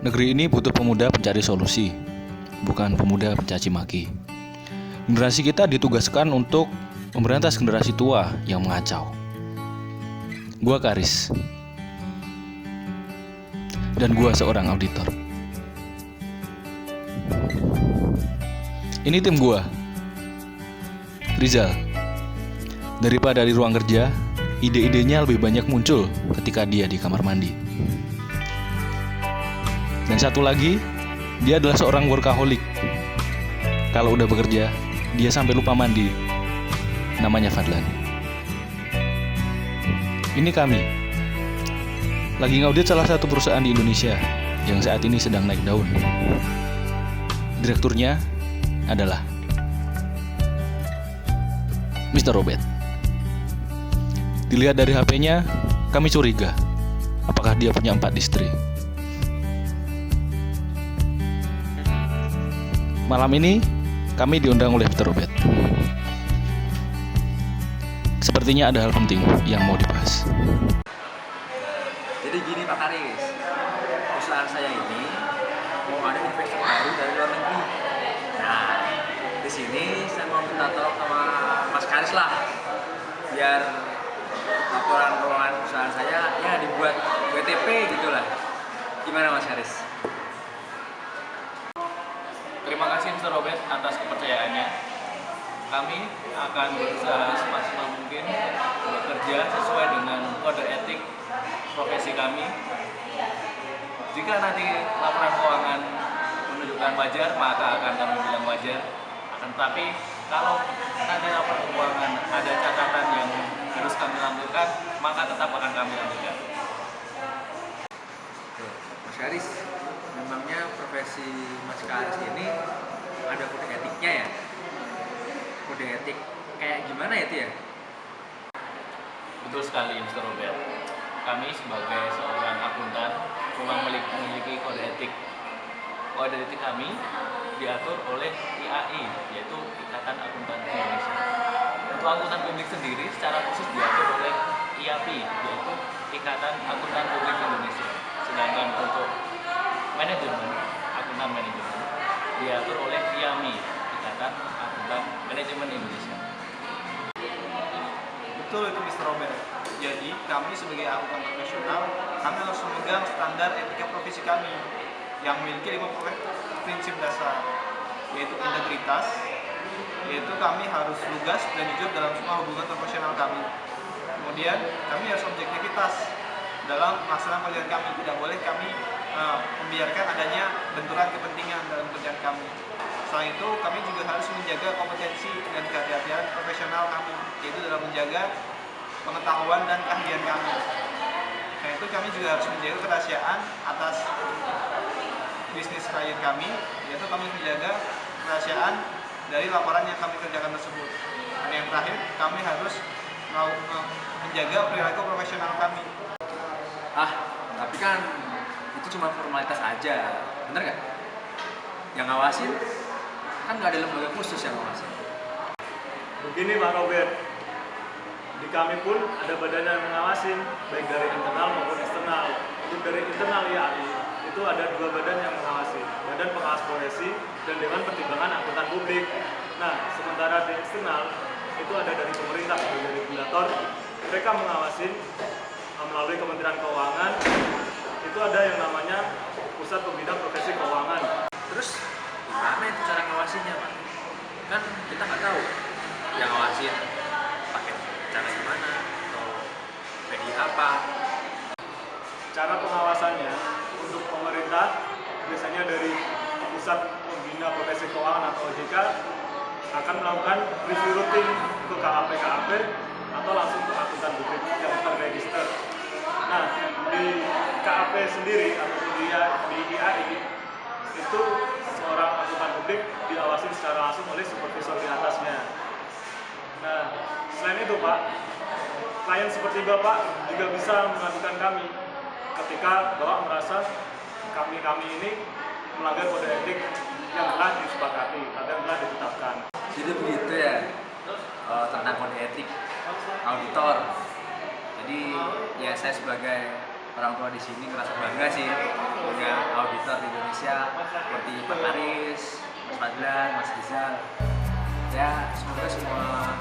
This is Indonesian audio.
Negeri ini butuh pemuda pencari solusi, bukan pemuda pencaci maki. Generasi kita ditugaskan untuk memberantas generasi tua yang mengacau. Gua Karis, dan gua seorang auditor. Ini tim gua, Rizal. Daripada di ruang kerja, ide-idenya lebih banyak muncul ketika dia di kamar mandi. Dan satu lagi, dia adalah seorang workaholic. Kalau udah bekerja, dia sampai lupa mandi. Namanya Fadlan. Ini kami lagi ngaudit salah satu perusahaan di Indonesia yang saat ini sedang naik daun. Direkturnya adalah Mr. Robert. Dilihat dari HP-nya, kami curiga apakah dia punya 4 istri. Malam ini kami diundang oleh Mr. Robert. Sepertinya ada hal penting yang mau dibahas. Jadi gini Pak Karis, perusahaan saya ini mau ada investor baru dari luar negeri. Nah, di sini saya mau minta tolong sama Mas Karis lah, biar laporan keuangan perusahaan saya ya dibuat WTP gitulah. Gimana Mas Karis? Terima kasih Mr. Robert atas kepercayaannya. Kami akan berusaha semaksimal mungkin bekerja sesuai dengan kode etik profesi kami. Jika nanti laporan keuangan menunjukkan wajar, maka akan kami bilang wajar. Akan tetapi kalau nanti laporan keuangan ada catatan yang harus kami lampirkan, maka tetap akan kami lampirkan. Mas Karis, memangnya profesi Mas Karis ini ada kode etiknya ya? Kode etik kayak gimana ya itu ya? Betul sekali Mr. Robert. Kami sebagai seorang akuntan memang memiliki kode etik. Kode etik kami diatur oleh IAI, yaitu Ikatan Akuntan Indonesia. Untuk akuntan publik sendiri secara khusus diatur oleh IAP, yaitu Ikatan Akuntan Publik Indonesia. Sedangkan untuk manajemen, akuntan manajemen diatur oleh IAMI, Ikatan Akuntan Manajemen Indonesia. Betul itu Mr. Robert. Jadi kami sebagai akuntan profesional, kami harus memegang standar etika profesi kami yang memiliki 5 prinsip dasar, yaitu integritas, yaitu kami harus lugas dan jujur dalam semua hubungan profesional kami. Kemudian kami harus objektivitas dalam melaksanakan pekerjaan kami. Tidak boleh kami membiarkan adanya benturan kepentingan dalam pekerjaan kami. Selain itu, kami juga harus menjaga kompetensi dan kehati-hatian profesional kami, yaitu dalam menjaga pengetahuan dan keahlian kami. Selain itu, kami juga harus menjaga kerahasiaan atas bisnis klien kami, yaitu kami menjaga kerahasiaan dari laporan yang kami kerjakan tersebut. Dan yang terakhir, kami harus menjaga perilaku profesional kami. Tapi kan itu cuma formalitas aja, bener nggak? Yang ngawasin kan nggak ada lembaga khusus yang ngawasin. Begini Pak Robert, di kami pun ada badan yang mengawasin, baik dari internal maupun eksternal. Untuk dari internal IAI, itu ada 2 badan yang mengawasi, Badan Pengawas Profesi dan Dewan Pertimbangan Akuntan Publik. Nah, sementara di eksternal, itu ada dari pemerintah, dari regulator, mereka mengawasin melalui Kementerian Keuangan, itu ada yang namanya Pusat Pembina Profesi Keuangan. Terus gimana itu cara ngawasinya Pak? Kan kita nggak tahu yang ngawasin pakai cara gimana atau media apa. Cara pengawasannya untuk pemerintah biasanya dari Pusat Pembina Profesi Keuangan atau OJK akan melakukan review rutin ke KAP atau langsung ke akuntan publik yang terregister. Nah, di KAP sendiri atau di IAI itu seorang akuntan publik diawasi secara langsung oleh supervisor di atasnya. Nah, selain itu Pak, klien seperti Bapak juga bisa mengadukan kami ketika Bapak merasa kami ini melanggar kode etik yang telah disepakati atau yang telah ditetapkan. Jadi begitu ya, tentang kode etik auditor. Jadi ya saya sebagai orang tua di sini ngerasa bangga sih punya auditor di Indonesia seperti Pak Aris, Mas Fadlan, Mas Rizal. Ya semoga semua